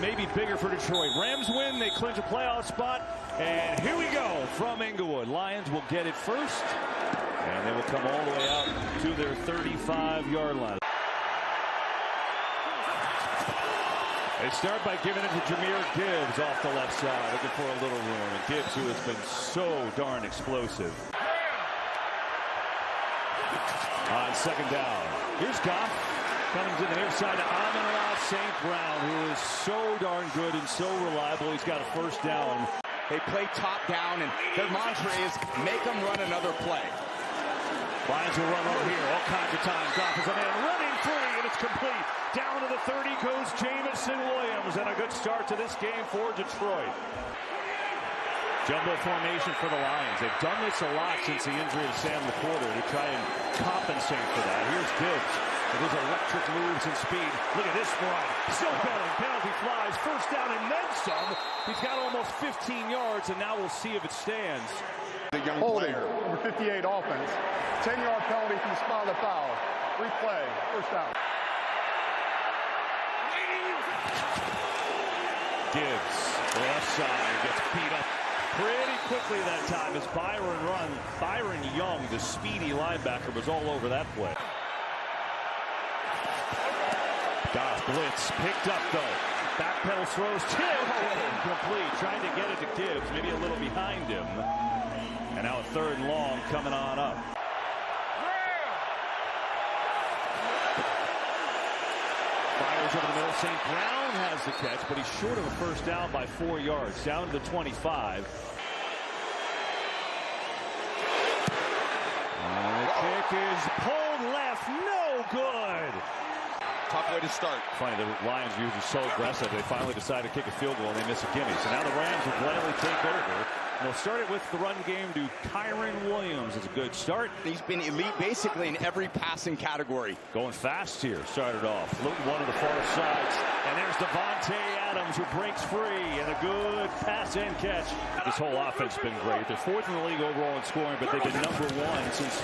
maybe bigger for Detroit. Rams win, they clinch a playoff spot, and here we go from Inglewood. Lions will get it first, and they will come all the way out to their 35-yard line. They start by giving it to Jahmyr Gibbs off the left side, looking for a little room. And Gibbs, who has been so darn explosive. On second down, here's Goff. Coming to the near side to Amon-Ra St. Brown, who is so darn good and so reliable. He's got a first down. They play top down, and their mantra is make them run another play. Lions will run over here all kinds of times. Goff is a man running free, and it's complete. Down to the 30 goes Jameson Williams, and a good start to this game for Detroit. Jumbo formation for the Lions. They've done this a lot since the injury of Sam LaPorta to try and compensate for that. Here's Gibbs. With his electric moves and speed. Look at this run. Still going. Penalty flies. First down and then some. He's got almost 15 yards, and now we'll see if it stands. The young player. Number 58 offense. 10-yard penalty from the spot of the foul. Replay. First down. Gibbs, left side, gets beat up pretty quickly that time as Byron Young, the speedy linebacker, was all over that play. Goff blitz, picked up though. Backpedal throws, tipped, incomplete. Trying to get it to Gibbs, maybe a little behind him. And now a third and long coming on up. Fires over the middle. St. Brown has the catch, but he's short of a first down by 4 yards. Down to the 25. And the kick is pulled left. No good. Tough way to start. Funny, the Lions are usually so aggressive. They finally decide to kick a field goal and they miss a gimme. So now the Rams will gladly take over. And they'll start it with the run game to Kyren Williams. It's a good start. He's been elite basically in every passing category. Going fast here. Started off. Looking one of the far sides. And there's Devontae Adams who breaks free. And a good pass and catch. This whole offense has been great. They're fourth in the league overall in scoring, but they've been number one since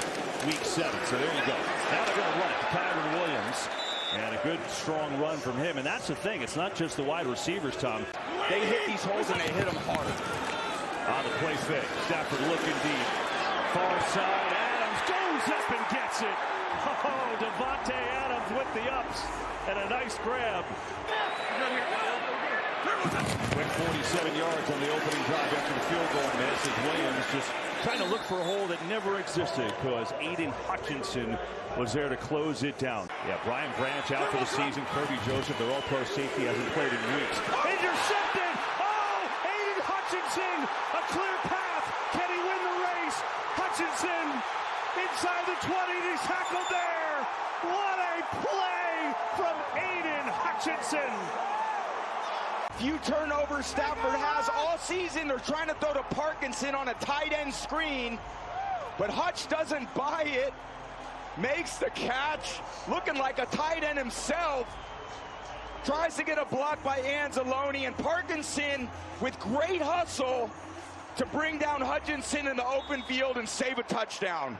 week 7. So there you go. Now they're going to run it to Kyren Williams. And a good, strong run from him. And that's the thing. It's not just the wide receivers, Tom. They hit these holes, and they hit them hard. On the play fake. Stafford looking deep. Far side. Adams goes up and gets it. Oh, Devontae Adams with the ups. And a nice grab. Quick 47 yards on the opening drive after the field goal miss as Williams just trying to look for a hole that never existed because Aiden Hutchinson was there to close it down. Yeah, Brian Branch out for the season. Kirby Joseph, their all-pro safety, hasn't played in weeks. Intercepted! Oh, Aiden Hutchinson! A clear path! Can he win the race? Hutchinson inside the 20. He's tackled there! What a play from Aiden Hutchinson! Few turnovers Stafford has all season. They're trying to throw to Parkinson on a tight end screen, but Hutch doesn't buy it. Makes the catch, looking like a tight end himself. Tries to get a block by Anzalone, and Parkinson with great hustle to bring down Hutchinson in the open field and save a touchdown.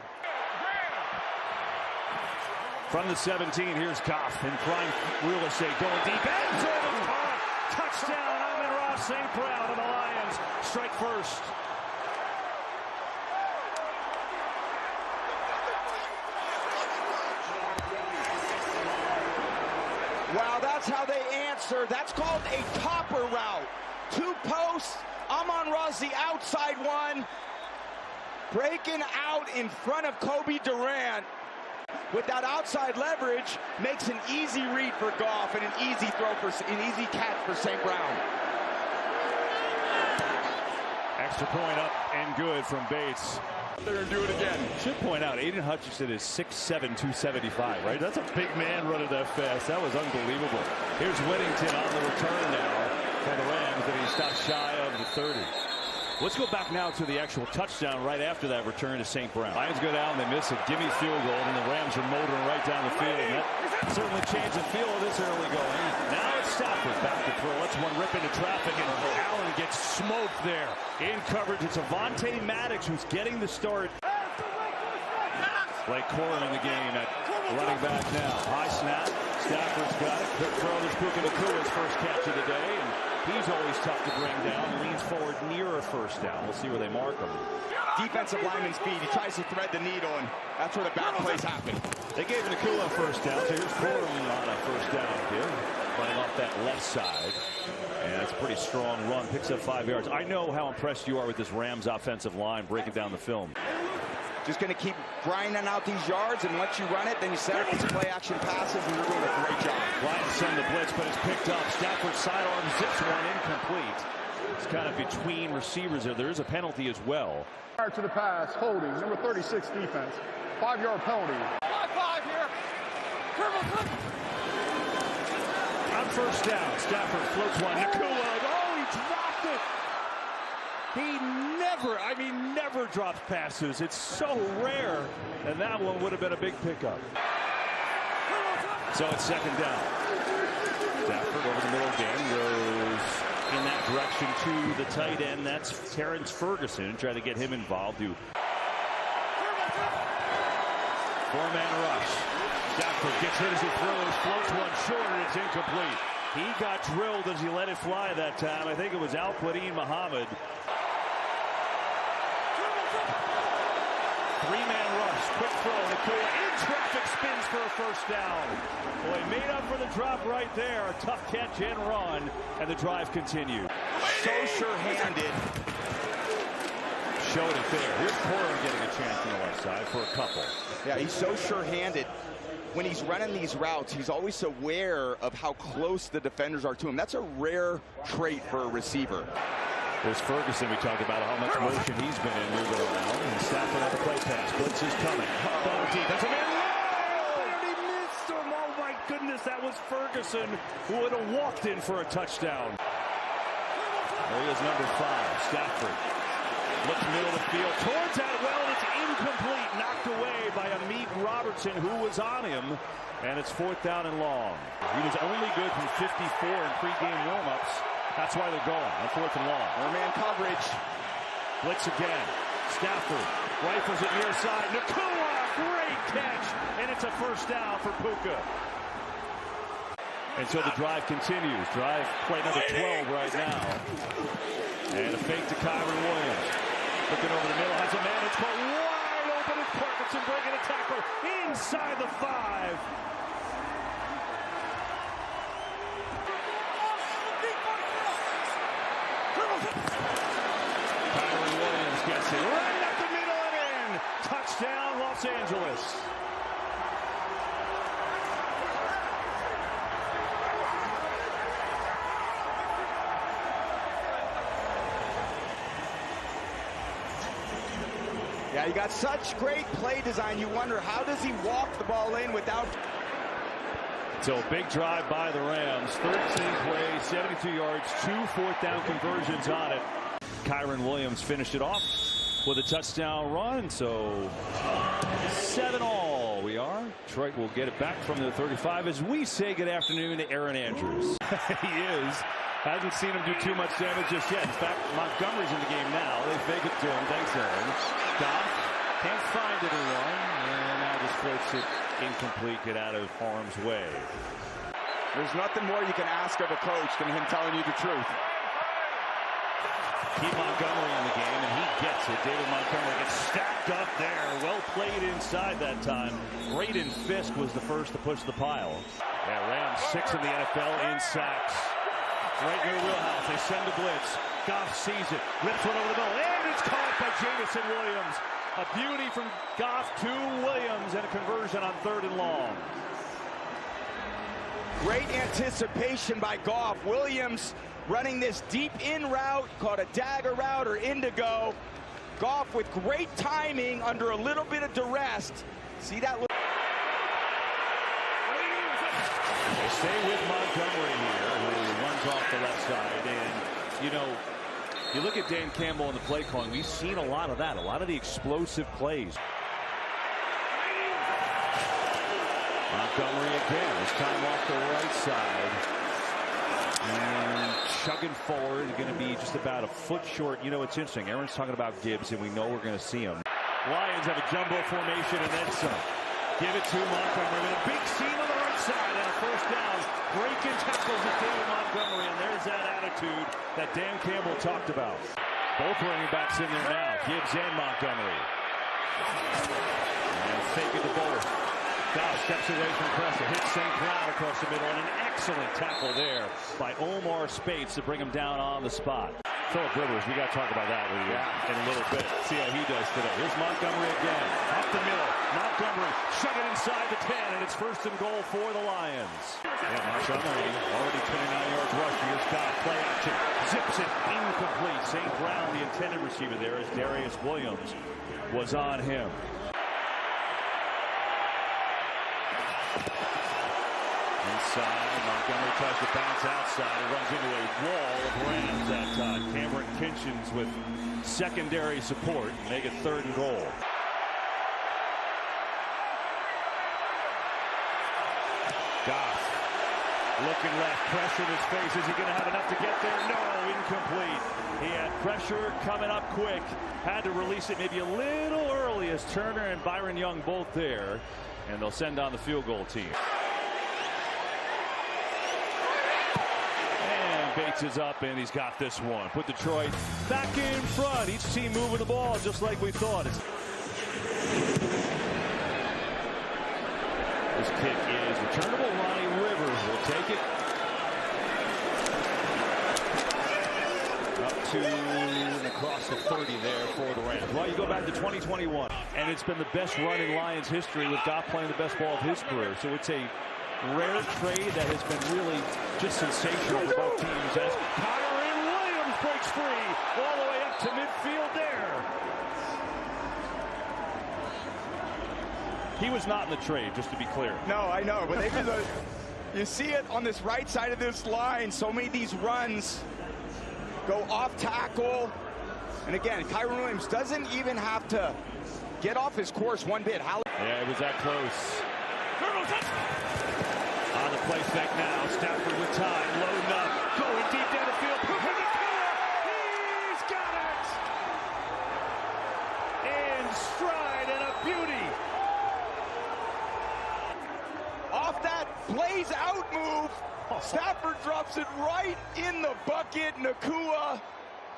From the 17, here's Goff in prime real estate, going deep. End zone caught. Touchdown, Amon-Ra St. Brown, and the Lions strike first. Wow, that's how they answer. That's called a topper route. 2 posts. Amon-Ra's the outside one. Breaking out in front of Kobe Durant. With that outside leverage, makes an easy read for Goff and an easy catch for St. Brown. Extra point up and good from Bates. They're going to do it again. Should point out, Aiden Hutchinson is 6'7", 275, right? That's a big man running that fast. That was unbelievable. Here's Whittington on the return now for the Rams, and he stops shy of the 30. Let's go back now to the actual touchdown right after that return to St. Brown. Lions go down, they miss a gimme field goal, and the Rams are motoring right down the field. And that certainly changed the feel of this early going. Now it's Stafford back to throw. Let's one rip into traffic, and Allen gets smoked there. In coverage, it's Avonte Maddox who's getting the start. Blake Corum in the game at running back now. High snap, Stafford's got it. Quick throw. There's Puka Nakua's first catch of the day, and he's always tough to bring down. Leans forward near a first down. We'll see where they mark him. Defensive lineman speed. He tries to thread the needle, and that's where the back plays happen. They gave Nakua a first down, so here's Corum on a first down here, running off that left side. And it's a pretty strong run. Picks up 5 yards. I know how impressed you are with this Rams offensive line breaking down the film. Just going to keep grinding out these yards, and once you run it, then you set up these play-action passes, and you're doing a great job. Ryan sent the blitz, but it's picked up. Stafford sidearm zips one incomplete. It's kind of between receivers there. There is a penalty as well. Prior to the pass, holding, number 36 defense. 5-yard penalty. 5-5 here. On first down, Stafford floats one. Nakua, oh, he dropped it. He never drops passes. It's so rare, and that one would have been a big pickup. So it's second down. Stafford over the middle again, goes in that direction to the tight end. That's Terrence Ferguson. Try to get him involved. Four-man rush. Stafford gets hit as he throws, floats one short, and it's incomplete. He got drilled as he let it fly that time. I think it was Al-Quadin Muhammad. Three-man rush, quick throw. Nakua in traffic, spins for a first down. Boy, made up for the drop right there. A tough catch and run, and the drive continued. So sure-handed. Showed it there. Here's Corum getting a chance on the left side for a couple. Yeah, he's so sure-handed. When he's running these routes, he's always aware of how close the defenders are to him. That's a rare trait for a receiver. There's Ferguson. We talked about how much motion he's been in moving around. And Stafford on the play pass. Blitz is coming. Ball deep. That's a man. And he missed him. Oh, my goodness. That was Ferguson, who would have walked in for a touchdown. There he is, number 5. Stafford looks middle of the field towards that well. It's incomplete. Knocked away by Amit Robertson, who was on him. And it's fourth down and long. He was only good from 54 in pregame warm-ups. That's why they're going on fourth and long. Four-man coverage. Blitz again. Stafford rifles it near side. Nakua, great catch. And it's a first down for Puka. And so the drive continues. Drive play number 12 right now. And a fake to Kyron Williams. Looking over the middle. Has a man. It's caught wide open. It's Parkinson breaking a tackle inside the 5. Kyron Williams gets it right up the middle and in. Touchdown, Los Angeles. Yeah, you got such great play design. You wonder, how does he walk the ball in without... So big drive by the Rams. 13 plays, 72 yards, 2 fourth-down conversions on it. Kyron Williams finished it off with a touchdown run. So 7-all we are. Detroit will get it back from the 35 as we say good afternoon to Aaron Andrews. He is. Hasn't seen him do too much damage just yet. In fact, Montgomery's in the game now. They fake it to him. Thanks, Aaron. Goff can't find anyone. And now just floats it incomplete. Get out of harm's way. There's nothing more you can ask of a coach than him telling you the truth. Keep Montgomery in the game, and he gets it. David Montgomery gets stacked up there. Well played inside that time. Braden Fisk was the first to push the pile. Yeah, Rams 6 in the NFL in sacks. Right near wheelhouse. They send the blitz. Goff sees it. Rips one over the middle. And it's caught by Jamison Williams. A beauty from Goff to Williams and a conversion on 3rd and long. Great anticipation by Goff. Williams running this deep in route, called a dagger route or indigo. Goff with great timing under a little bit of duress. See that? They stay with Montgomery here, who runs off the left side. And, you know, you look at Dan Campbell in the play calling, we've seen a lot of that, a lot of the explosive plays. Montgomery again, this time off the right side. And chugging forward, going to be just about a foot short. You know, it's interesting. Aaron's talking about Gibbs, and we know we're going to see him. Lions have a jumbo formation and then some. Give it to Montgomery with a big seam on the right outside and a first down. Breaking tackles at David Montgomery, and there's that attitude that Dan Campbell talked about. Both running backs in there now, Gibbs and Montgomery. And fake it to both. Goff steps away from pressure, hits St. Brown across the middle, and an excellent tackle there by Omar Speights to bring him down on the spot. Philip Rivers, we got to talk about that with you in a little bit. See how he does today. Here's Montgomery again, up the middle. Montgomery shut it inside the 10, and it's 1st and goal for the Lions. Yeah, Montgomery already 29 yards rush. Here's Goff, play action, zips it, incomplete. St. Brown, the intended receiver there, as Darius Williams was on him. Inside, Montgomery tries to bounce outside. He runs into a wall of Rams that time. Cameron Kinchins with secondary support. Make it 3rd and goal. Goff looking left, pressure in his face. Is he going to have enough to get there? No, incomplete. He had pressure coming up quick. Had to release it maybe a little early as Turner and Byron Young both there. And they'll send down the field goal team. Bates is up, and he's got this one. Put Detroit back in front. Each team moving the ball just like we thought. This kick is returnable. Ronnie Rivers will take it. Up to and across the 30 there for the Rams. Well, you go back to 2021, and it's been the best run in Lions history with Goff playing the best ball of his career. So it's a rare trade that has been really just sensational for both teams as Kyren Williams breaks free all the way up to midfield there. He was not in the trade, just to be clear. No, I know, but they do you see it on this right side of this line. So many of these runs go off tackle. And again, Kyren Williams doesn't even have to get off his course one bit. Yeah, it was that close. On the play fake now, Stafford with time, loading up, going deep down the field. He's got it! In stride and a beauty. Off that blaze out move, Stafford drops it right in the bucket. Nakua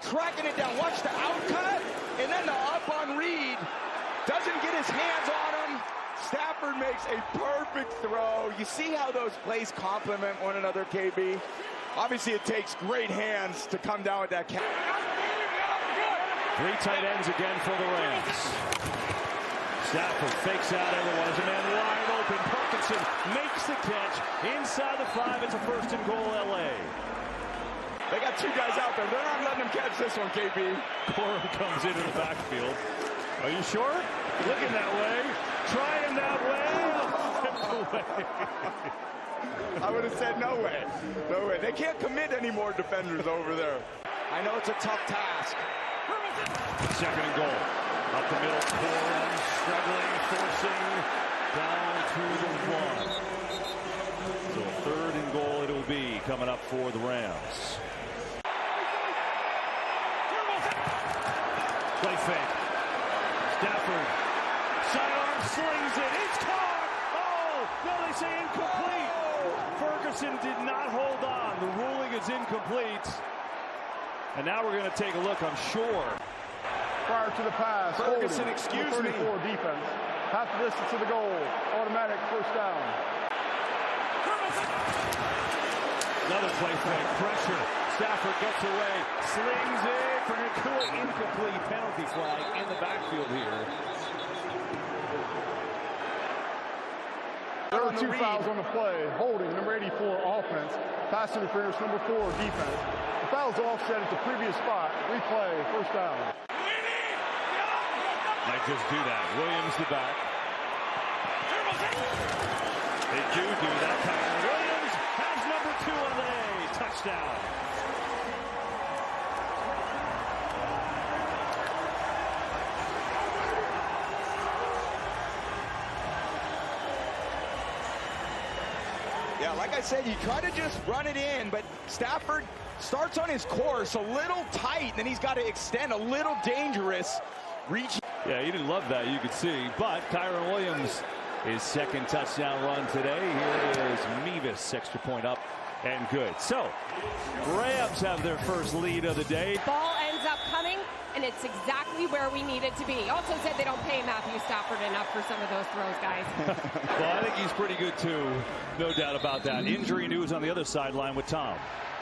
tracking it down. Watch the outcut, and then the up on Reed. Doesn't get his hands on him. Stafford makes a perfect throw. You see how those plays complement one another, KB? Obviously, it takes great hands to come down with that catch. 3 tight ends again for the Rams. Stafford fakes out everyone. There's a man wide open. Parkinson makes the catch. Inside the 5, it's a 1st and goal, LA. They got 2 guys out there. They're not letting him catch this one, KB. Corum comes into the backfield. Are you sure? Looking that way. Trying that way. I would have said no way. No way. They can't commit any more defenders over there. I know it's a tough task. 2nd and goal. Up the middle. Corum struggling, forcing down to the 1. So 3rd and goal it will be coming up for the Rams. Play fake. Stafford. Sidearm slings it. It's caught. Oh, no, they say incomplete. Ferguson did not hold on. The ruling is incomplete. And now we're going to take a look, I'm sure. Prior to the pass, Ferguson, excuse me. 34 defense. Half the distance to the goal. Automatic 1st down. Another play fake. Pressure. Stafford gets away. Slings it for Nakua. Incomplete. Penalty flag in the backfield here. There are 2 fouls on the play. Holding, number 84, offense. Pass interference, number 4, defense. The foul's offset at the previous spot. Replay, 1st down. Might just do that. Williams the back. They do that. Kyren Williams has number 2 on the day. Touchdown. Yeah, like I said, you try to just run it in, but Stafford starts on his course a little tight, then he's got to extend a little dangerous. Reach. Yeah, he didn't love that, you could see. But Kyren Williams His second touchdown run today. Here is Mevis, extra point up and good. So, Rams have their first lead of the day. Ball ends up coming, and it's exactly where we need it to be. Also said they don't pay Matthew Stafford enough for some of those throws, guys. Well, I think he's pretty good, too. No doubt about that. Injury news on the other sideline with Tom.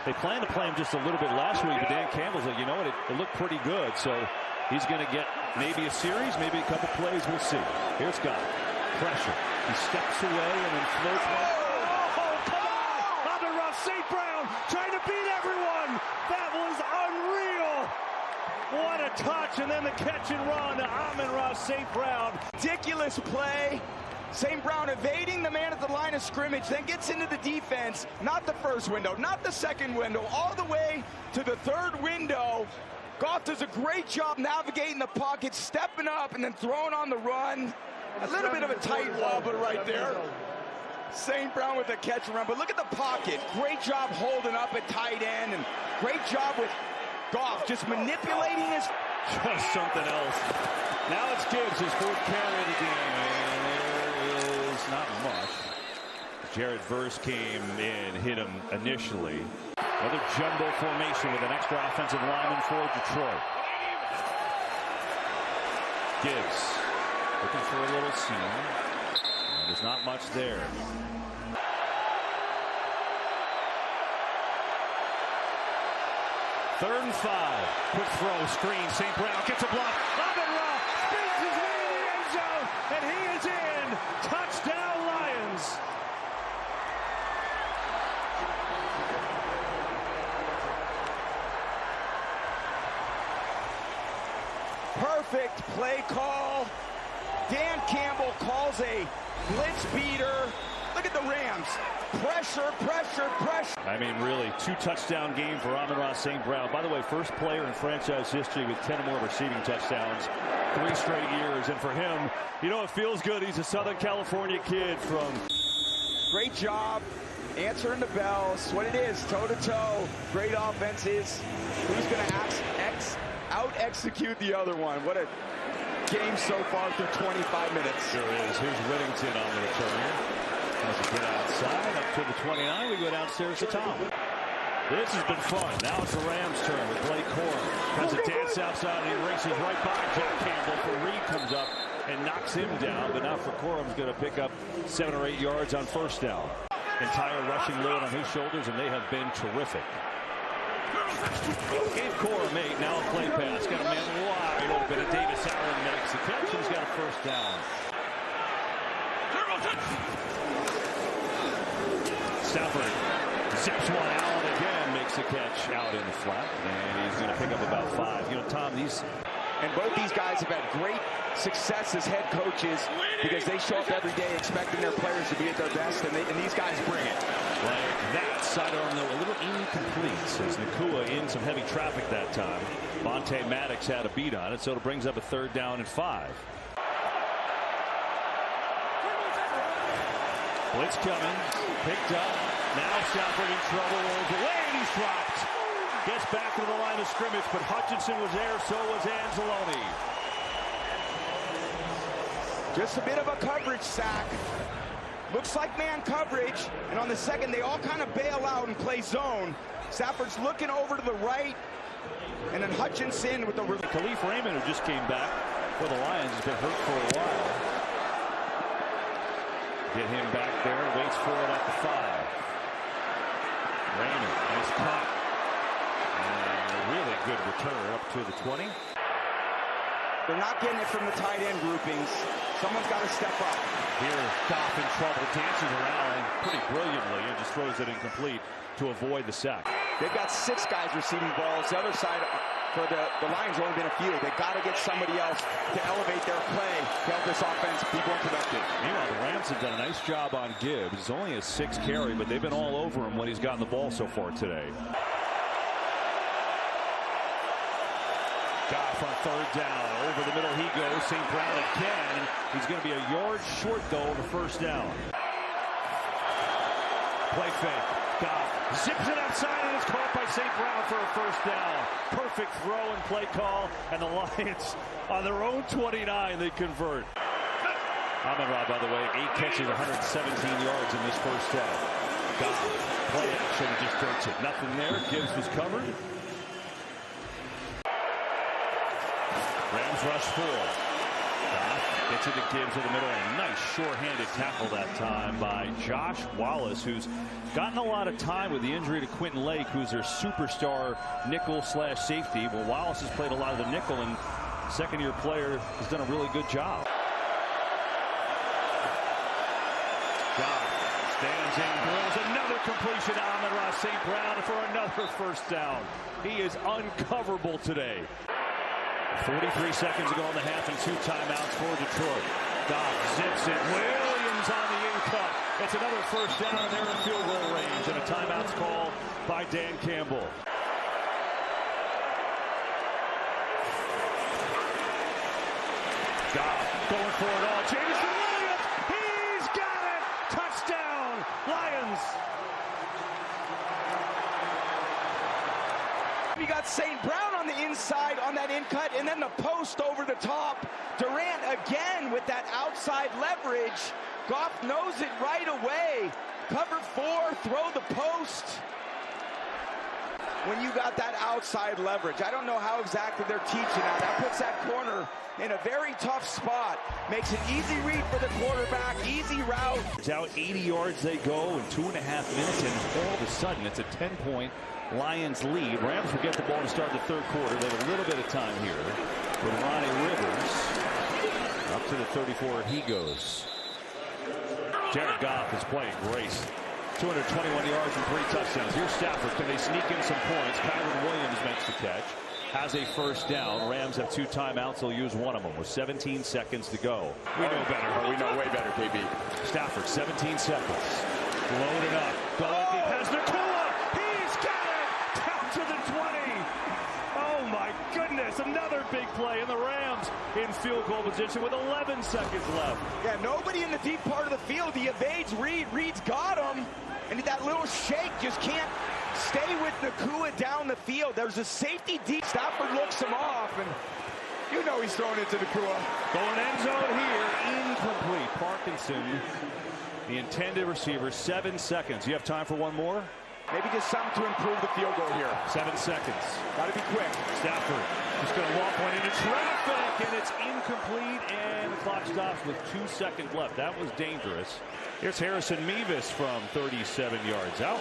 They planned to play him just a little bit last week, but Dan Campbell's like, you know what, it looked pretty good. So he's going to get maybe a series, maybe a couple plays. We'll see. Here's Scott. Pressure. He steps away and then floats one. Oh, come on! Amon-Ra St. Brown trying to beat everyone. That was unreal. What a touch, and then the catch and run to Amon-Ra St. Brown. Ridiculous play. St. Brown evading the man at the line of scrimmage, then gets into the defense. Not the first window, not the second window, all the way to the third window. Goff does a great job navigating the pocket, stepping up, and then throwing on the run. A little bit of a tight wobble right there. St. Brown with the catch and run, but look at the pocket. Great job holding up at tight end, and great job with Goff just manipulating his... Just something else. Now it's Gibbs, his fourth carry of the game. There is not much. Jared Verse came in, hit him initially. Another jumbo formation with an extra offensive lineman for Detroit. Gibbs looking for a little seam. There's not much there. Third and 5. Quick throw, screen. St. Brown gets a block. Amon-Ra spins his way in the end zone, and he is in. Touchdown, Lions. Perfect play call. Dan Campbell calls a blitz beater. Look at the Rams. Pressure, pressure, pressure. I mean, really, 2-touchdown game for Amon-Ra St. Brown. By the way, first player in franchise history with 10 or more receiving touchdowns, 3 straight years. And for him, you know, it feels good. He's a Southern California kid from... Great job answering the bell. That's what it is, toe-to-toe. Great offenses. Who's going to out-execute the other one? What a game so far through 25 minutes. Sure is. Here's Whittington on the return. As we get outside, up to the 29, we go downstairs to Tom. This has been fun. Now it's the Rams' turn with Blake Corum. Has a dance outside, and he races right by Jack Campbell. For Reed comes up and knocks him down, but now for Corum's going to pick up 7 or 8 yards on first down. Entire rushing load on his shoulders, and they have been terrific. Gave Corum 8, now a play pass. Got a man wide open, and Davis Allen makes the catch. He's got a first down. Stafford zips one out again, makes a catch out in the flat, and he's going to pick up about 5. You know, Tom, these... And both these guys have had great success as head coaches because they show up every day expecting their players to be at their best, and these guys bring it. Like that, sidearm though a little incomplete as Nakua in some heavy traffic that time. Monte Maddox had a beat on it, so it brings up a 3rd down and 5. Blitz coming, picked up. Now Stafford in trouble, rolls away, and he's dropped. Gets back to the line of scrimmage, but Hutchinson was there, so was Anzalone. Just a bit of a coverage sack. Looks like man coverage, and on the second, they all kind of bail out and play zone. Stafford's looking over to the right, and then Hutchinson with the... Khalif Raymond, who just came back for the Lions, has been hurt for a while. Get him back there, waits for it at the 5. Raymond, nice cut. And a really good return up to the 20. They're not getting it from the tight end groupings. Someone's got to step up. Here, Goff in trouble, dances around pretty brilliantly and just throws it incomplete to avoid the sack. They've got 6 guys receiving balls. The other side, for the Lions, only been a few. They've got to get somebody else to elevate their play to help this offense be more productive. Meanwhile, the Rams have done a nice job on Gibbs. It's only a 6 carry, but they've been all over him when he's gotten the ball so far today. Goff on 3rd down. Over the middle he goes. St. Brown again. He's going to be a yard short, though, of a 1st down. Play fake. Goff zips it outside, and it's caught by St. Brown for a 1st down. Perfect throw and play call, and the Lions on their own 29, they convert. Amon-Ra, by the way, 8 catches, 117 yards in this first half. Goff, play action, just dirts it. Nothing there. Gibbs was covered. Rams rush 4. Goff gets it to Gibbs in the middle. A nice short-handed tackle that time by Josh Wallace, who's gotten a lot of time with the injury to Quentin Lake, who's their superstar nickel/safety. Well, Wallace has played a lot of the nickel, and second-year player has done a really good job. Goff stands in, drills another completion to Amon-Ra St. Brown for another first down. He is uncoverable today. 43 seconds to go in the half and 2 timeouts for Detroit. Goff zips it. Williams on the in-cut. It's another first down, and they're in field goal range, and a timeout's called by Dan Campbell. Goff going for it all. Jameson Williams, he's got it! Touchdown, Lions! You got St. Brown on the inside on that in-cut, and then the post over the top. Durant again with that outside leverage. Goff knows it right away. Cover 4, throw the post. When you got that outside leverage, I don't know how exactly they're teaching that. That puts that corner in a very tough spot. Makes an easy read for the quarterback, easy route. It's out 80 yards they go in 2.5 minutes, and all of a sudden it's a 10-point Lions lead. Rams will get the ball to start the third quarter. They have a little bit of time here with Ronnie Rivers. Up to the 34 he goes. Jared Goff is playing great. 221 yards and 3 touchdowns. Here's Stafford. Can they sneak in some points? Kyron Williams makes the catch. Has a first down. Rams have 2 timeouts. They'll use one of them with 17 seconds to go. We know better. We know way better, KB. Stafford, 17 seconds. Loaded up. Going has Nakua. He's got it. Down to the 20. Oh, my goodness. Another big play. And the Rams in field goal position with 11 seconds left. Yeah, nobody in the deep part of the field. He evades Reed. Reed's got him. And that little shake just can't stay with Nakua down the field. There's a safety deep. Stafford looks him off, and you know he's throwing it to Nakua. Going end zone here. Incomplete. Parkinson, the intended receiver, 7 seconds. You have time for one more? Maybe just something to improve the field goal here. 7 seconds. Got to be quick. Stafford just going to walk one into traffic, and it's incomplete, and the clock stops with 2 seconds left. That was dangerous. Here's Harrison Mevis from 37 yards out.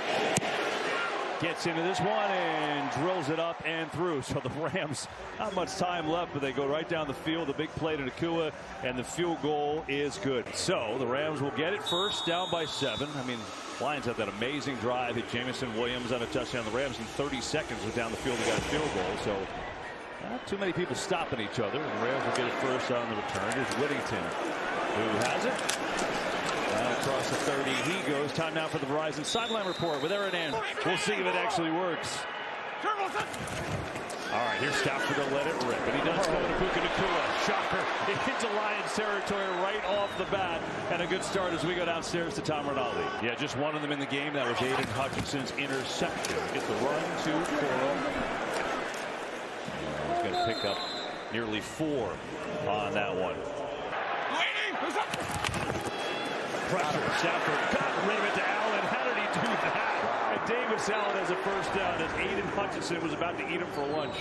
Gets into this one and drills it up and through. So the Rams, not much time left, but they go right down the field. The big play to Nakua, and the field goal is good. So the Rams will get it first, down by 7. I mean, Lions have that amazing drive. Hit Jameson Williams on a touchdown. The Rams in 30 seconds were down the field and got a field goal. So not too many people stopping each other. And the Rams will get it first on the return. Here's Whittington, who has it. Across the 30 he goes. Time now for the Verizon sideline report with Aaron Andrews. We'll see if it actually works. All right, here's Stafford to let it rip, and he does go to Puka Nakua. Shocker into Lions territory right off the bat, and a good start as we go downstairs to Tom Rinaldi. Yeah, just one of them in the game. That was Aiden Hutchinson's interception. Get the run to Coro. He's going to pick up nearly 4 on that one. Pressure. Stafford got rid of it to Allen. How did he do that? And Davis Allen has a first down as Aiden Hutchinson was about to eat him for lunch.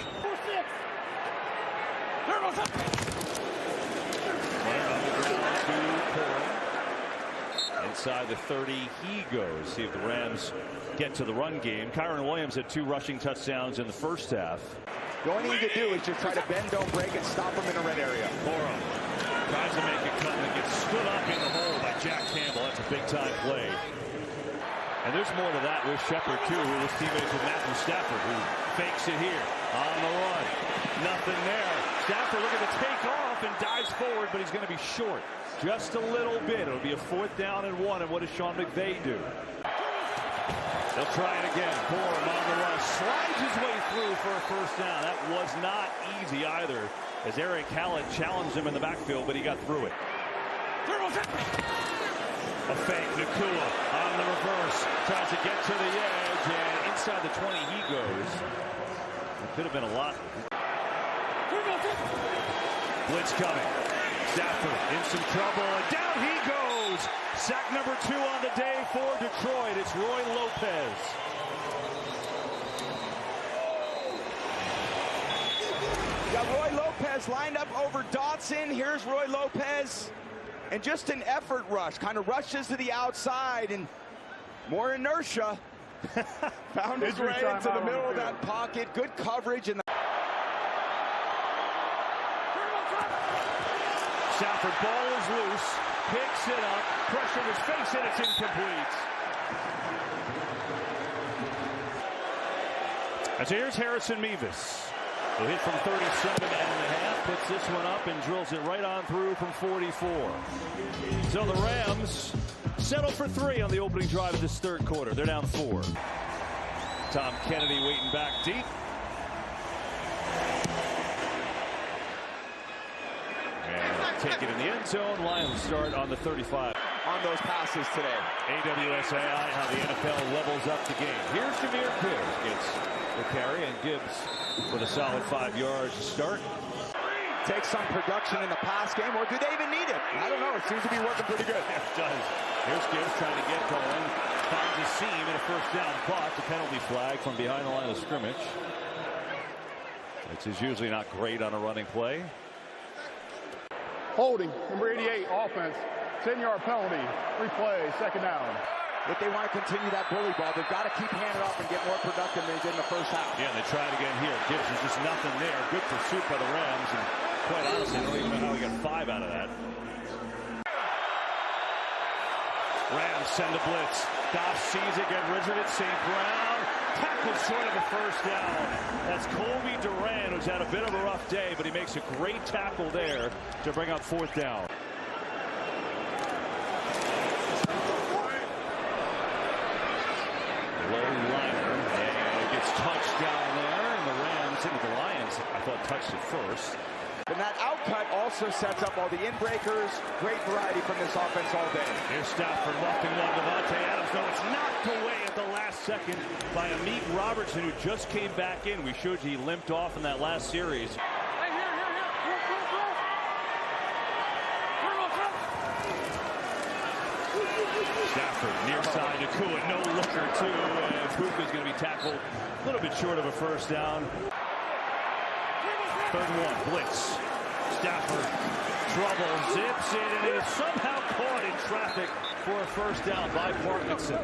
Inside the 30 he goes. See if the Rams get to the run game. Kyron Williams had 2 rushing touchdowns in the first half. The only thing you can do is just try to bend, don't break, and stop him in a red area. Coro tries to make a cut and gets stood up in the hole by Jack Campbell. That's a big-time play. And there's more to that with Shepard, too, who was teammates with Matthew Stafford, who fakes it here on the run. Nothing there. Stafford looking to take off and dives forward, but he's going to be short. Just a little bit. It'll be a 4th down and 1, and what does Sean McVay do? They'll try it again. Corum on the rush. Slides his way through for a first down. That was not easy either, as Eric Hallett challenged him in the backfield, but he got through it. A fake. Nakua on the reverse. Tries to get to the edge, and inside the 20 he goes. It could have been a lot. Blitz coming. Stafford in some trouble, and down he goes. Sack number 2 on the day for Detroit. It's Roy Lopez. Got Roy Lopez lined up over Dotson. Here's Roy Lopez. And just an effort rush. Kind of rushes to the outside and more inertia. Found his way into the middle of that pocket. Good coverage. And Stafford, ball is loose. Picks it up. Pressure in his face, and it's incomplete. And so here's Harrison Mevis. He'll hit from 37.5, puts this one up and drills it right on through from 44. So the Rams settle for 3 on the opening drive of this third quarter. They're down 4. Tom Kennedy waiting back deep. And take it in the end zone. Lions start on the 35. on those passes today. AWSAI, how the NFL levels up the game. Here's Jameer Gibbs. Gets the carry, and Gibbs with a solid 5 yards to start. Take some production in the pass game, or do they even need it? I don't know. It seems to be working pretty good. Yeah, it does. Here's Gibbs trying to get going. Finds a seam and a first down. Caught the penalty flag from behind the line of scrimmage. Which is usually not great on a running play. Holding, number 88, offense. 10-yard penalty. Replay, second down. If they want to continue that bully ball, they've got to keep handing off and get more productive than they did in the first half. Yeah, they try it again here. Gibbs is just nothing there. Good pursuit by the Rams, and quite honestly, I don't even know how he got 5 out of that. Rams send a blitz. Goff sees it, get Richard, St. Brown. Tackles short of the first down. That's Colby Duran, who's had a bit of a rough day, but he makes a great tackle there to bring up fourth down. Low liner, and it gets touched down there, and the Rams, I think the Lions, I thought touched it first. And that outcut also sets up all the in-breakers. Great variety from this offense all day. Here's Stafford lofting one. Davante Adams, though it's knocked away at the last second by Amit Robertson, who just came back in. We showed you he limped off in that last series. Stafford near side to Kua, no looker too, and Puka's going to be tackled a little bit short of a first down. Third and 1, blitz. Stafford, trouble, zips it, and it is somehow caught in traffic for a first down by Parkinson.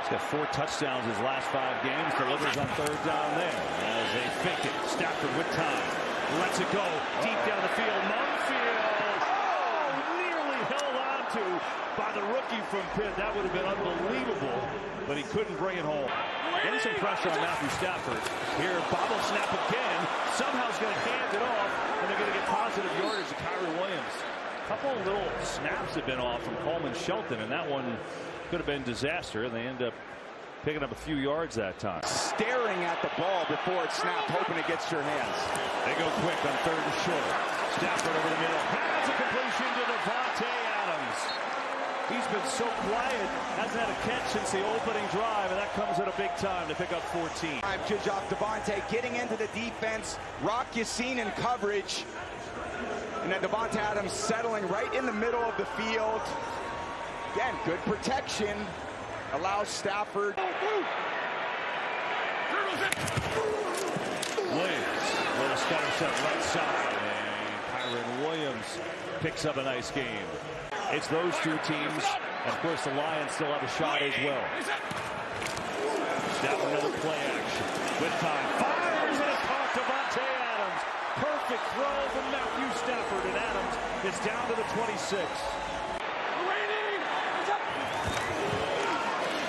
He's got 4 touchdowns his last 5 games, delivers on third down there. As they fake it, Stafford with time, lets it go, deep down the field, Mumfield, nearly held on to by the rookie from Pitt. That would have been unbelievable, but he couldn't bring it home. Getting some pressure on Matthew Stafford. Here, bobble snap again. Somehow he's going to hand it off, and they're going to get positive yardage to Kyron Williams. A couple of little snaps have been off from Coleman Shelton, and that one could have been disaster. They end up picking up a few yards that time. Staring at the ball before it snapped, hoping it gets to your hands. They go quick on third and short. Stafford over the middle. Has a completion to Davante Adams. He's been so quiet, hasn't had a catch since the opening drive, and that comes at a big time to pick up 14. Judge off Davante getting into the defense. Rock Yassin in coverage. And then Davante Adams settling right in the middle of the field. Again, good protection. Allows Stafford. Williams, little stutter set right side, and Kyron Williams picks up a nice game. It's those two teams, and of course the Lions still have a shot as well. Stafford, another play action. With time, fires, and it's caught Davante Adams. Perfect throw from Matthew Stafford, and Adams is down to the 26.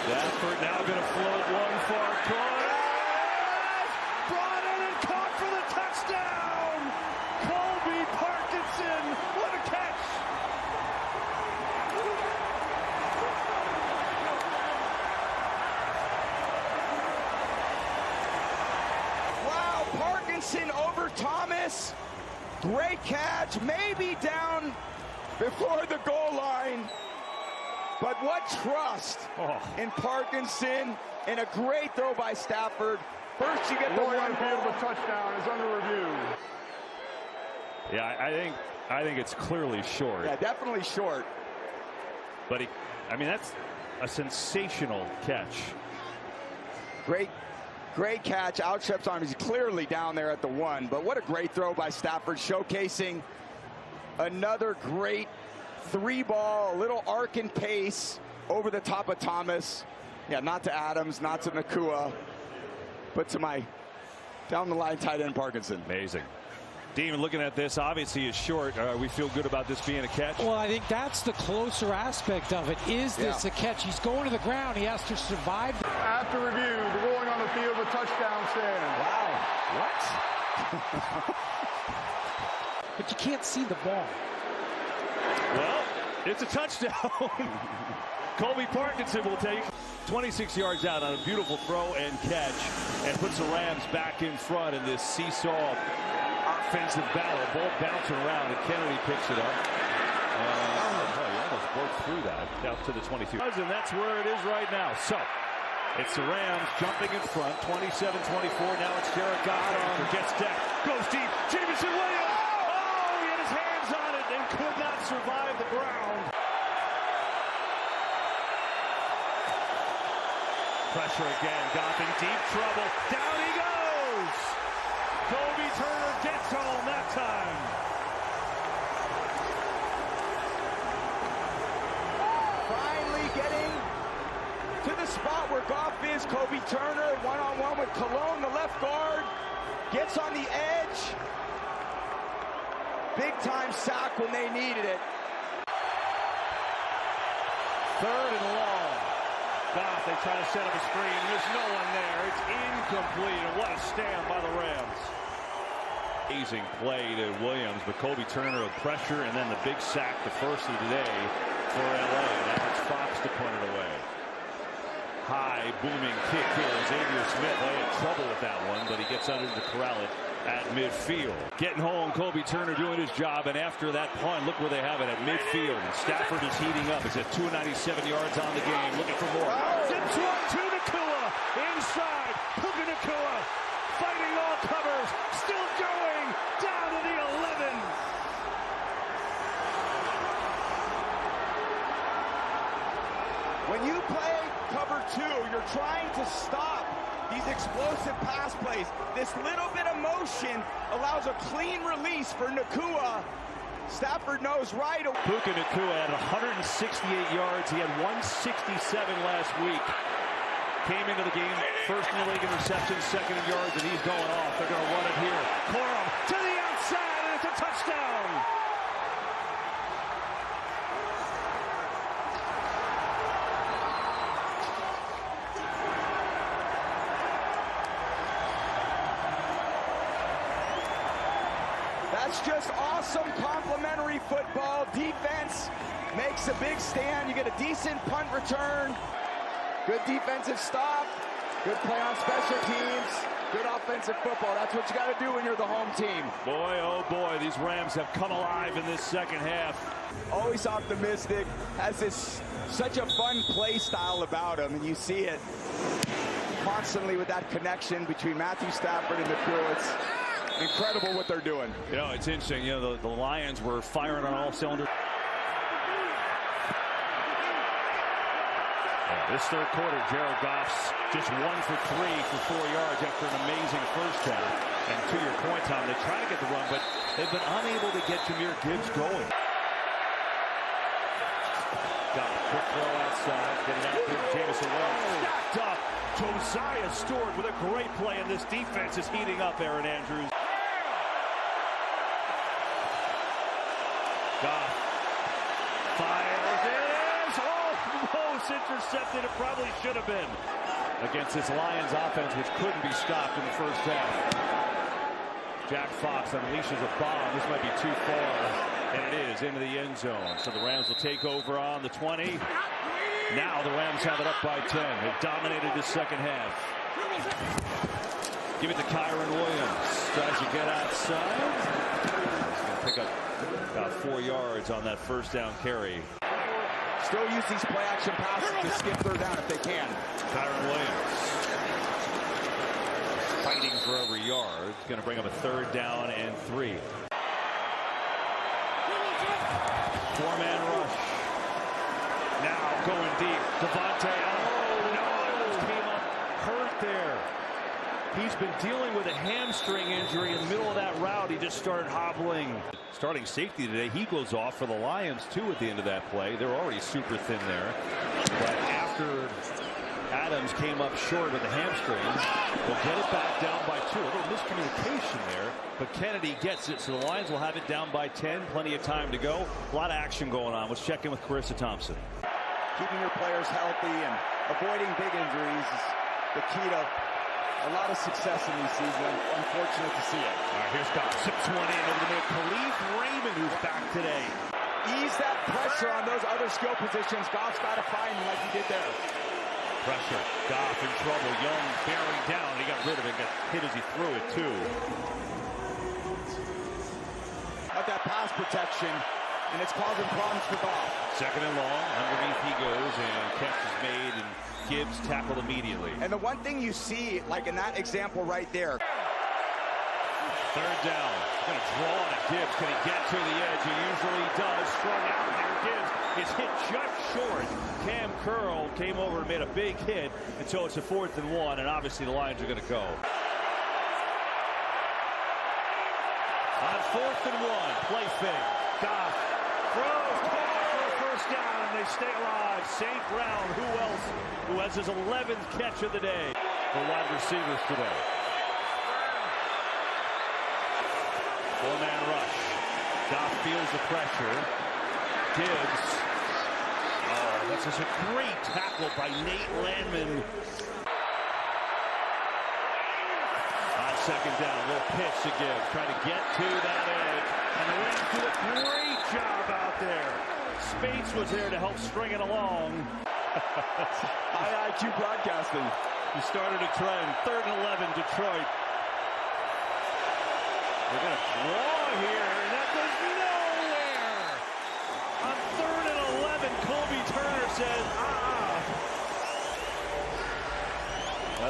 Stafford now going to float one far corner. Brought in and caught for the touchdown. Colby Parkinson, what a catch. Wow, Parkinson over Thomas. Great catch, maybe down before the goal line. But what trust in Parkinson, and a great throw by Stafford. First you get the Roy one Unfield with touchdown is under review. Yeah, I think I think it's clearly short. Yeah, definitely short. But I mean, that's a sensational catch. Great catch. Outstrips arm. He's clearly down there at the 1. But what a great throw by Stafford, showcasing another great 3-ball, a little arc and pace over the top of Thomas. Yeah, not to Adams, not to Nacua, but to my down the line tight end Parkinson. Amazing. Dean, looking at this, obviously is short. We feel good about this being a catch. Well, I think that's the closer aspect of it. Is this a catch? He's going to the ground. He has to survive. After review, the ruling on the field, a touchdown stand. Wow. What? But you can't see the ball. Well, it's a touchdown. Colby Parkinson will take 26 yards out on a beautiful throw and catch and puts the Rams back in front in this seesaw offensive battle. Ball bouncing around and Kennedy picks it up. He almost broke through that out to the 22. And that's where it is right now. So it's the Rams jumping in front, 27-24. Now it's Jared Goff. Gets decked, goes deep. Jameson Williams. Oh, he had his hands on it and could not survive the ground. Pressure again. Goff in deep trouble. Down he goes. Kobe Turner gets home that time. Finally getting to the spot where Goff is. Kobe Turner one-on-one with Cologne, the left guard. Gets on the edge. Big-time sack when they needed it. 3rd and long. Goff, they try to set up a screen. There's no one there. It's incomplete. And what a stand by the Rams. Amazing play to Williams, but Kobe Turner with pressure and then the big sack, the first of the day for LA. Now it's Fox to punt it away. High booming kick here. Xavier Smith had trouble with that one, but he gets under to corral it at midfield. Getting home, Kobe Turner doing his job, and after that punt, look where they have it at midfield. Stafford is heating up. It's at 297 yards on the game, looking for more. Zips one to Nacua. Inside, Puka Nacua. Fighting all covers. Still going. Down to the 11. When you play cover 2, you're trying to stop these explosive pass plays. This little bit of motion allows a clean release for Nacua. Stafford knows right away. Puka Nacua had 168 yards. He had 167 last week. Came into the game first in the league in receptions, second in yards, and he's going off. They're going to run it here. Corum to the outside, and it's a touchdown. That's just awesome complimentary football. Defense makes a big stand. You get a decent punt return. Good defensive stop. Good play on special teams. Good offensive football. That's what you got to do when you're the home team. Boy, oh boy, these Rams have come alive in this second half. Always optimistic. Has this such a fun play style about him, and you see it constantly with that connection between Matthew Stafford and Nacua. It's incredible what they're doing. You know, it's interesting. You know, the Lions were firing on all cylinders. This third quarter, Jared Goff's just 1 for 3 for 4 yards after an amazing first half. And to your point, Tom, they try to get the run, but they've been unable to get Jahmyr Gibbs going. Got a quick throw outside, getting out to Jameson Williams. Stacked up. Josiah Stewart with a great play, and this defense is heating up, Aaron Andrews. Goff fires. It is almost intercepted. It probably should have been. Against this Lions offense, which couldn't be stopped in the first half. Jack Fox unleashes a bomb. This might be too far. And it is into the end zone. So the Rams will take over on the 20. Now the Rams have it up by 10. They've dominated the second half. Give it to Kyron Williams. Tries to get outside. He's going to pick up about 4 yards on that first down carry. Still use these play-action passes to skip third down if they can. Kyron Williams fighting for every yard. Going to bring up a 3rd down and 3. Four-man rush. Now going deep. Devontae. Oh, no. Almost came up hurt there. He's been dealing with a hamstring injury in the middle of that route. He just started hobbling. Starting safety today, he goes off for the Lions, too, at the end of that play. They're already super thin there. But after Adams came up short with the hamstring, they'll get it back down by 2. A little miscommunication there, but Kennedy gets it, so the Lions will have it down by 10. Plenty of time to go. A lot of action going on. Let's check in with Carissa Thompson. Keeping your players healthy and avoiding big injuries is the key to a lot of success in these seasons. Unfortunate to see it. All right, here's Goff. Zips one in over the middle. Khalif Raymond, who's back today. Ease that pressure on those other skill positions. Goff's got to find him like he did there. Pressure. Goff in trouble. Young bearing down. He got rid of it. Got hit as he threw it, too. Got that pass protection, and it's causing problems for Goff. Second and long. Underneath he goes, and catch is made, and Gibbs tackled immediately. And the one thing you see, like in that example right there. Third down. He's going to draw on it. Gibbs. Can he get to the edge? He usually does. Strung out there. Gibbs is hit just short. Cam Curl came over and made a big hit until it's a 4th and 1, and obviously the Lions are going to go. On 4th and 1, play fake. Goff throws for a first down, and they stay alive. St. Brown, who else? Who has his 11th catch of the day for wide receivers today. Four-man rush. Goff feels the pressure. Gibbs. Oh, this is a great tackle by Nate Landman. On second down, a little pitch to Gibbs. Trying to get to that edge. And the Rams do a great job out there. Spates was there to help string it along. High IQ broadcasting. He started a trend. 3rd and 11, Detroit. They're going to draw here, and that goes nowhere. On 3rd and 11, Colby Turner says,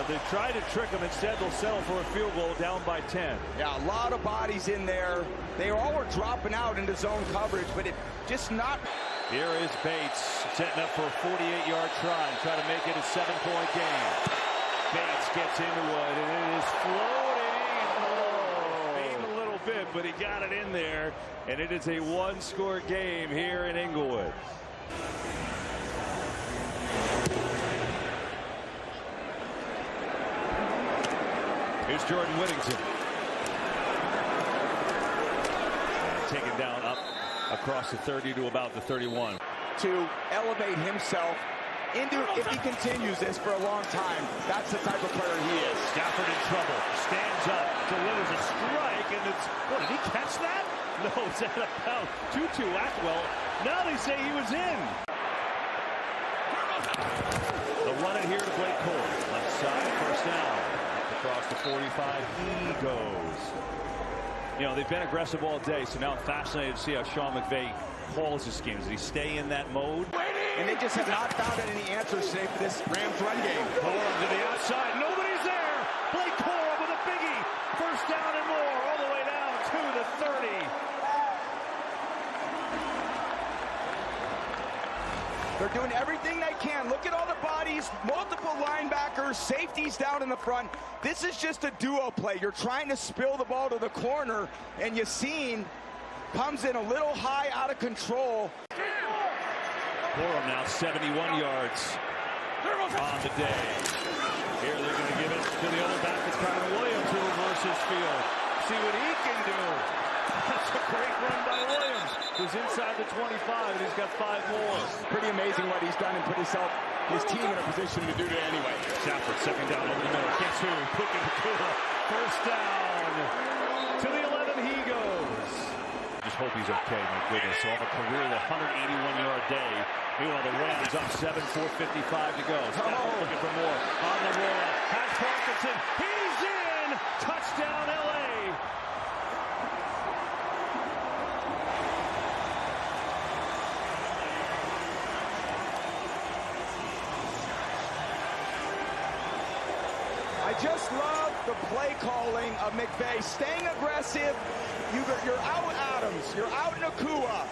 they tried to trick him. Instead, they'll settle for a field goal down by 10. Yeah, a lot of bodies in there. They all were dropping out into zone coverage, but it just not. Here is Bates setting up for a 48-yard try and try to make it a 7-point game. Bates gets into it, and it is floating. Oh, a little bit, but he got it in there, and it is a one-score game here in Inglewood. Here's Jordan Whittington. Taken down up across the 30 to about the 31. To elevate himself into, if he continues this for a long time, that's the type of player he is. Stafford in trouble. Stands up, delivers a strike, and it's, what, did he catch that? No, it's out of bounds. Tutu Atwell. Now they say he was in. They'll run it here to Blake Cole. Left side, first down. Across the 45, he goes. You know, they've been aggressive all day, so now I'm fascinated to see how Sean McVay calls his games. Does he stay in that mode? And they just have not found any answers today for this Rams run game. Cole to the outside, nobody's there. Blake Cole with a biggie. First down and more, all the way down to the 30. They're doing everything they can. Look at all the bodies, multiple linebackers, safeties down in the front. This is just a duo play. You're trying to spill the ball to the corner, and Yassine comes in a little high, out of control. Borum now 71 yards on the day. Here they're going to give it to the other back. It's Kyron Williams who reverses field. See what he can do. That's a great run by Williams, who's inside the 25, and he's got 5 more. Pretty amazing what he's done and put his team in a position to do it anyway. Stafford, second down over the middle. Gets who? Puka Nakua. First down. To the 11 he goes. Just hope he's okay, my goodness. So off a career, the 181-yard day. Meanwhile, the Rams up 7, 4:55 to go. Stafford looking for more. On the roll. Has Parkinson. He's in. Touchdown, L.A. I just love the play calling of McVay, staying aggressive. You're out Adams, you're out Nakua.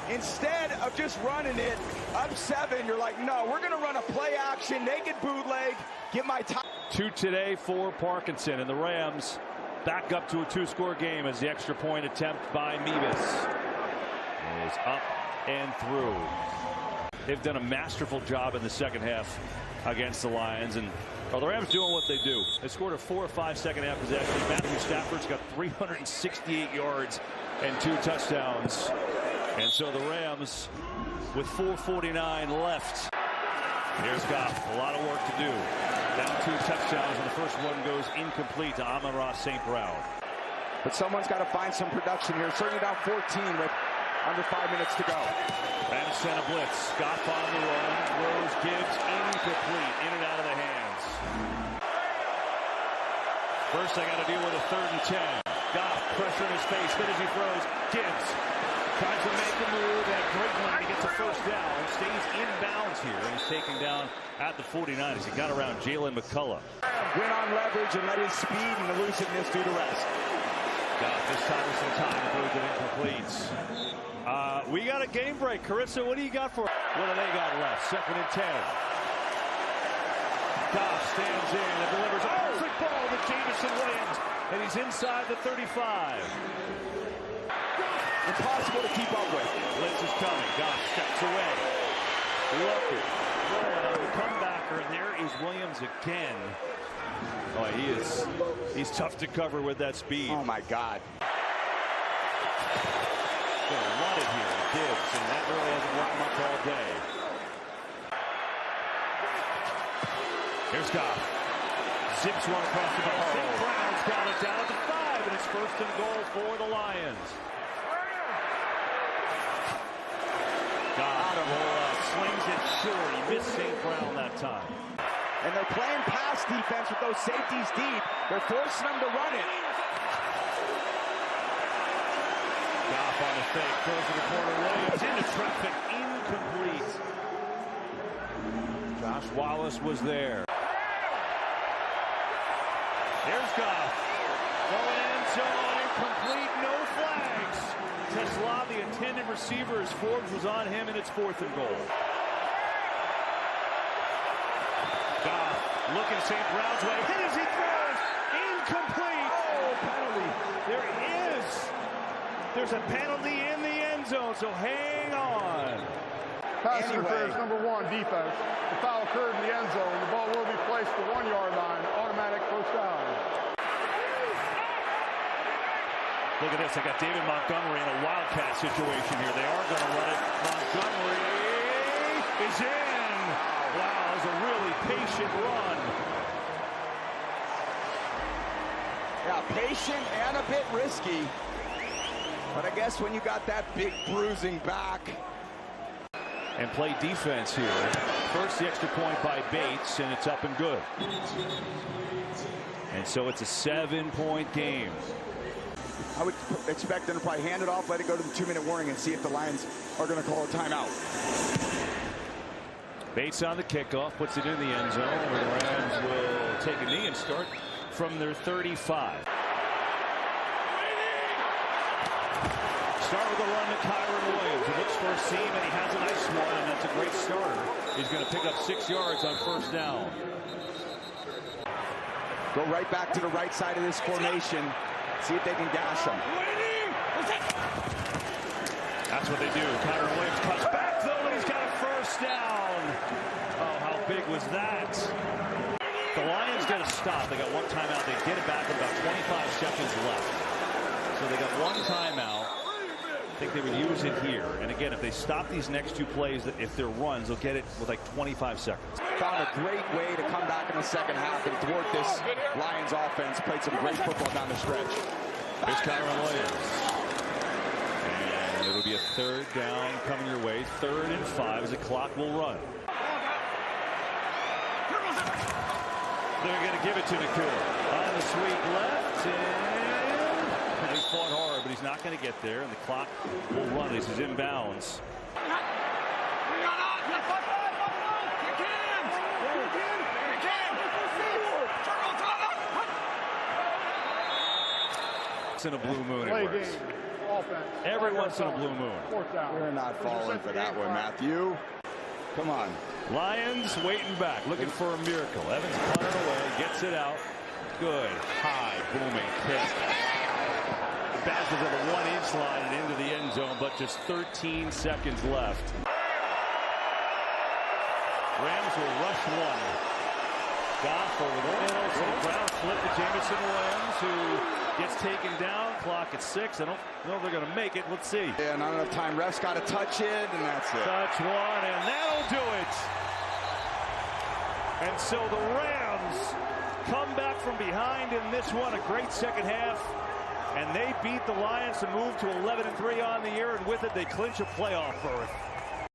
Instead of just running it up 7, you're like, no, we're going to run a play action, naked bootleg, get my time. 2 today for Parkinson, and the Rams back up to a 2-score game as the extra point attempt by Meebus is up and through. They've done a masterful job in the second half against the Lions, and the Rams doing what they do. They scored a 4 or 5 second half possession. Matthew Stafford's got 368 yards and 2 touchdowns. And so the Rams with 4:49 left. Here's Goff, a lot of work to do. Down 2 touchdowns, and the first one goes incomplete to Amon-Ra St. Brown. But someone's got to find some production here. Certainly down 14 with under 5 minutes to go. And sent a blitz. Goff on the run, throws, gives, incomplete, in and out of the hands. First they got to deal with a 3rd and 10. Goff, pressure in his face, hit as he throws, Gibbs tries to make a move, and a great line. He gets a first down, stays inbounds here, and he's taken down at the 49 as he got around Jalen McCullough. Went on leverage and let his speed and elusiveness do the rest. Goff this time with some time, throws it incomplete. We got a game break. Carissa, what do you got for it? What do they got left? 2nd and 10. Goff stands in and delivers a perfect ball to Jameson Williams, and he's inside the 35. Impossible to keep up with. Blitz is coming. Goff steps away. Looking. Rolling on the comebacker, and there is Williams again. Oh, he's tough to cover with that speed. Oh, my God. Gonna run it here to Gibbs, and that really hasn't worked much all day. Here's Goff. Zips one across the ball. St. Brown's got it down at the 5, and it's 1st and goal for the Lions. Goff slings it short. He missed St. Brown that time. And they're playing pass defense with those safeties deep. They're forcing them to run it. Goff on the fake, throws to the corner. Williams into traffic, incomplete. Josh Wallace was there. Here's Goff. Going end zone, incomplete, no flags. Tesla, the intended receiver, as Forbes was on him, and it's 4th and goal. Goff looking St. Brown's way, hit as he throws, incomplete. Oh, penalty. There's a penalty in the end zone, so hang on. Pass interference number 1, defense. The foul occurred in the end zone. The ball will be placed at the 1-yard line. Automatic first down. Look at this. They got David Montgomery in a wildcat situation here. They are going to run it. Montgomery is in. Wow, that was a really patient run. Yeah, patient and a bit risky. But I guess when you got that big bruising back. And play defense here. First, the extra point by Bates, and it's up and good. And so it's a 7-point game. I would expect them to probably hand it off, let it go to the 2-minute warning, and see if the Lions are going to call a timeout. Bates on the kickoff, puts it in the end zone, where the Rams will take a knee and start from their 35. Start with a run to Kyron Williams. He looks for a seam, and he has a nice one, and that's a great starter. He's going to pick up 6 yards on 1st down. Go right back to the right side of this formation. See if they can gash him. That's what they do. Kyron Williams cuts back, though, and he's got a 1st down. Oh, how big was that? The Lions get a stop. They got 1 timeout. They get it back with about 25 seconds left. So they got 1 timeout. I think they would use it here. And again, if they stop these next 2 plays, if they're runs, they'll get it with like 25 seconds. Found a great way to come back in the second half and thwart this Lions offense. Played some great football down the stretch. Here's Kyron Williams. And it'll be a 3rd down coming your way. 3rd and 5 as the clock will run. They're going to give it to Nakua. On the sweep left, and he fought hard, but he's not going to get there, and the clock will run. This is inbounds. In a blue moon, it works. offense. Every once in a blue moon. Fourth down. We're not falling for that one, Matthew. Come on. Lions waiting back, looking for a miracle. Evans punted away, gets it out. Good, high, booming kick. Bounces to the 1-inch line and into the end zone, but just 13 seconds left. Rams will rush one. Goff over the middle, so ground flip to Jamison Williams, who gets taken down. Clock at 6. I don't know if they're going to make it. Let's see. Yeah, not enough time. Ref's got to touch it, and that's it. Touch one, and that'll do it. And so the Rams come back from behind in this one. A great second half. And they beat the Lions to move to 11-3 on the year, and with it, they clinch a playoff berth.